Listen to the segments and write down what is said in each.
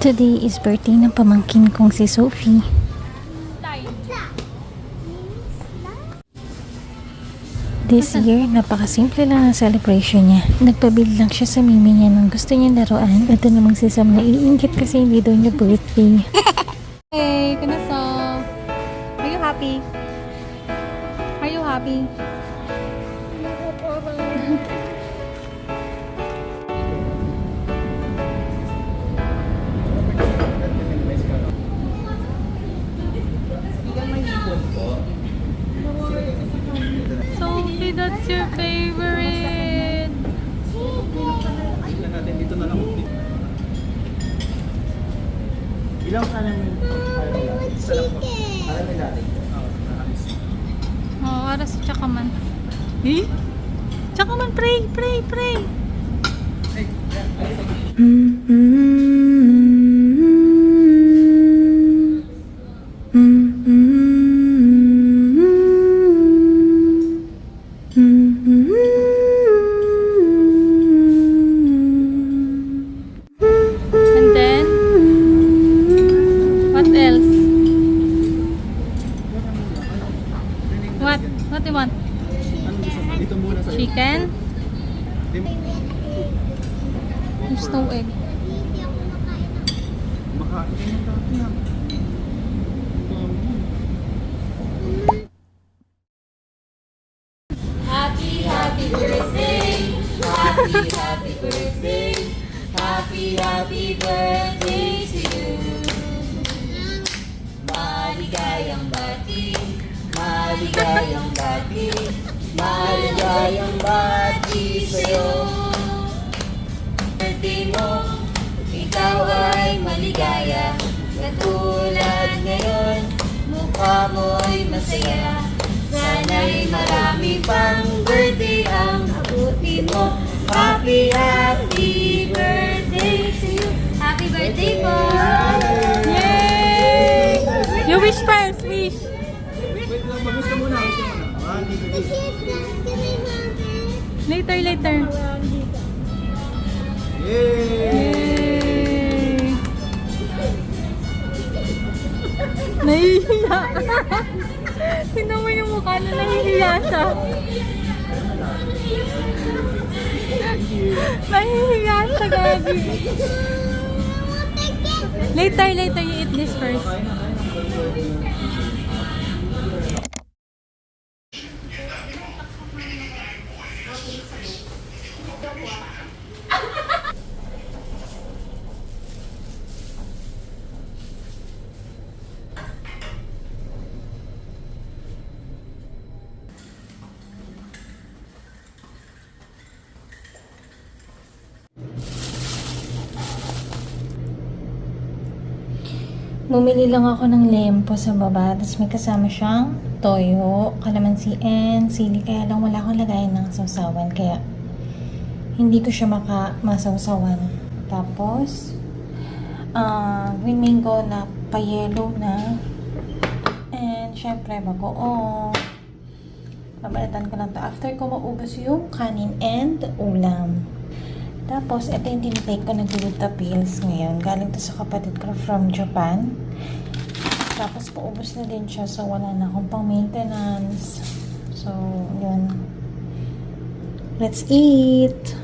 Today is birthday ng pamangkin kong si Sophie. This year, napakasimple lang ang celebration niya. Nagpabili lang siya sa mimi niya ng gusto niyang laruan. Ito namang si Sam na iingit kasi hindi daw niya birthday. Hey, Kunasong. Are you happy? Are you happy? Sophie, that's your favorite. Dito na lang. Ilang ka namin? Isa lang po. Alam nila natin. Oh, aras si Chakaman. Eh? Chakaman, pray, pray, pray. And then, what else? What? What do you want? Anong gusto mo? Dito muna sa Chicken? There's no egg. Makain ka na. Happy, happy birthday. Happy, happy birthday. Happy, happy birthday to you. Maligayang bati. Maligayang bati. Maligayang bati sa'yo. Birthday mo, ikaw ay maligaya. Katulad ngayon, mukha mo'y masaya. Sana'y marami pang birthday ang abutin mo. Happy, happy birthday to you. Happy birthday po! Yay! You wish first, wish. Wait lang, mag-wish ka muna. Wish ka muna. Later, later. Yay! Yay! Nahihiya. Tingnan mo yung mukha na nahihiya siya. Nahihiya siya, Gabi. Later, later, you eat this first. Bumili lang ako ng lempo sa baba, tapos may kasama siyang toyo, kalamansi, and sili. Kaya lang wala akong lagayan ng sausawan, kaya hindi ko siya masausawan. Tapos, green mango na pa-yellow na, and syempre bagoong. Babalatan ko lang to after ko maubos yung kanin and ulam. Tapos, ito yung tinitake ko na Glutapills ngayon. Galing to sa kapatid ko from Japan. Tapos, paubos na din siya. So, wala na akong pang maintenance. So, yun. Let's eat!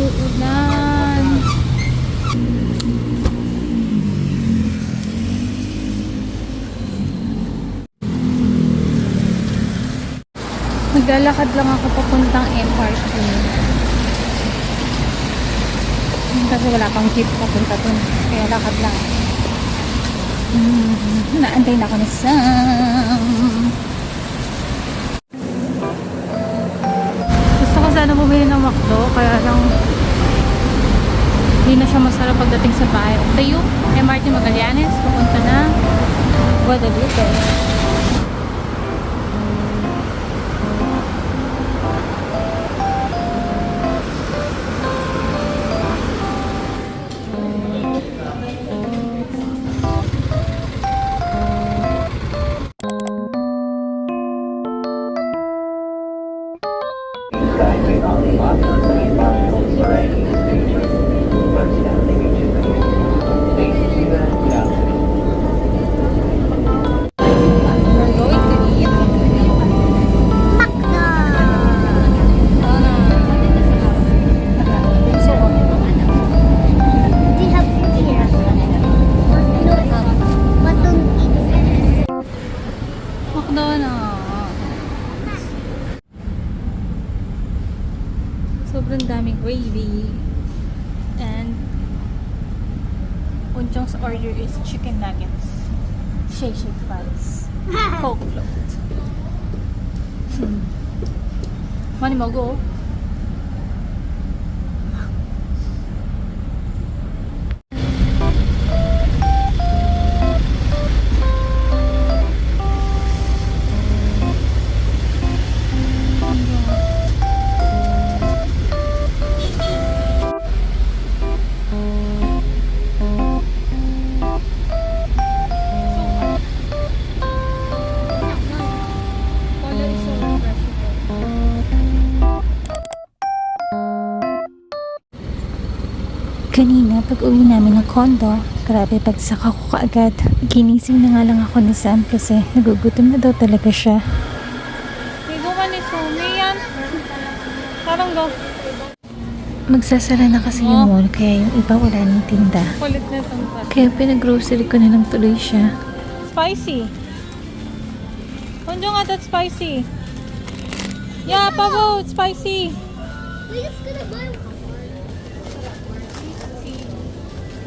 Muulan. Maglalakad lang ako papuntang MRT. Kasi wala pang jeep papunta dun. Kaya lakad lang. Naantay na ako ni Sam. Gusto ko sana bumili ng McDo. Kaya lang hindi na siya masarap pagdating sa bahay. Tayo, MRT Magallanes. Papunta na Guadalupe. We're going to eat McDonald's. Sobrang daming gravy. And Unchong's order is chicken nuggets, shake fries, Coke float. 많이 먹어. Kanina, pag uwi namin ng condo, grabe pagsaka ko kaagad. Ginising na nga lang ako ni Sam kasi nagugutom na daw talaga siya. Higo ka ni Sumi yan. Parang go. Magsasara na kasi yung mall kaya yung iba wala ng tinda. Kulit na itong kaya pinag-grocery ko na lang tuloy siya. Spicy. Kunjo nga that spicy. Yeah, Pabo, it's spicy. We're just gonna buy one.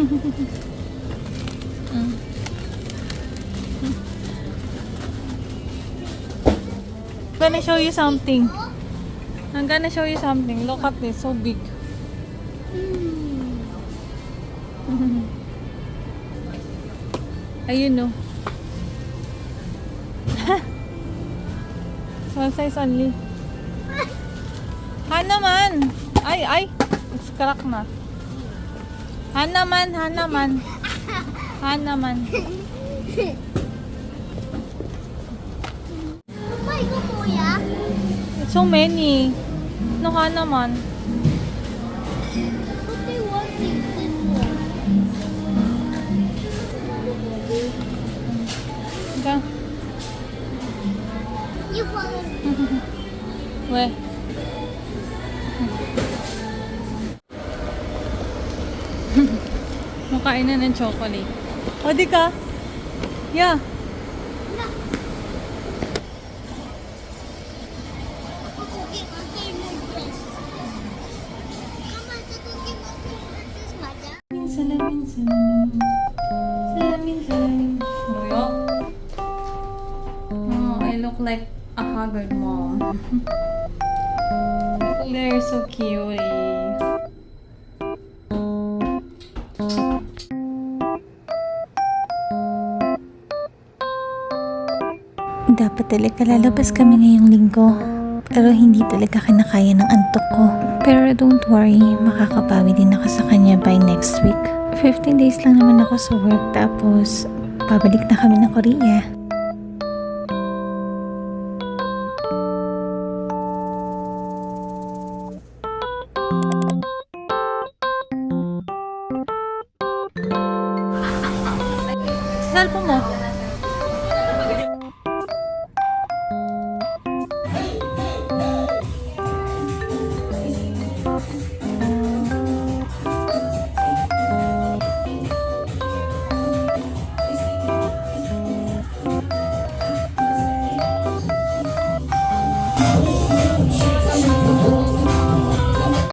I'm gonna show you something. I'm gonna show you something. Look at this, so big. Ayun no. One size only. Hanaman. Ay. It's crack na. Hanaman. May go kuya. It's so many. No Hanaman. But they want this one. Okay. You follow me. Weh. Makain na ng chocolate. O, di ka? Yeah. Cookie Monster more dress. Mama, the Cookie Monster more dress, Mother. Salamin. Muyo. Oh, I look like a haggard mom. They're so cute. Dapat talaga lalabas kami ngayong linggo. Pero hindi talaga kinakaya ng antok ko. Pero don't worry, makakabawi din ako sa kanya by next week. 15 days lang naman ako sa work tapos babalik na kami ng Korea.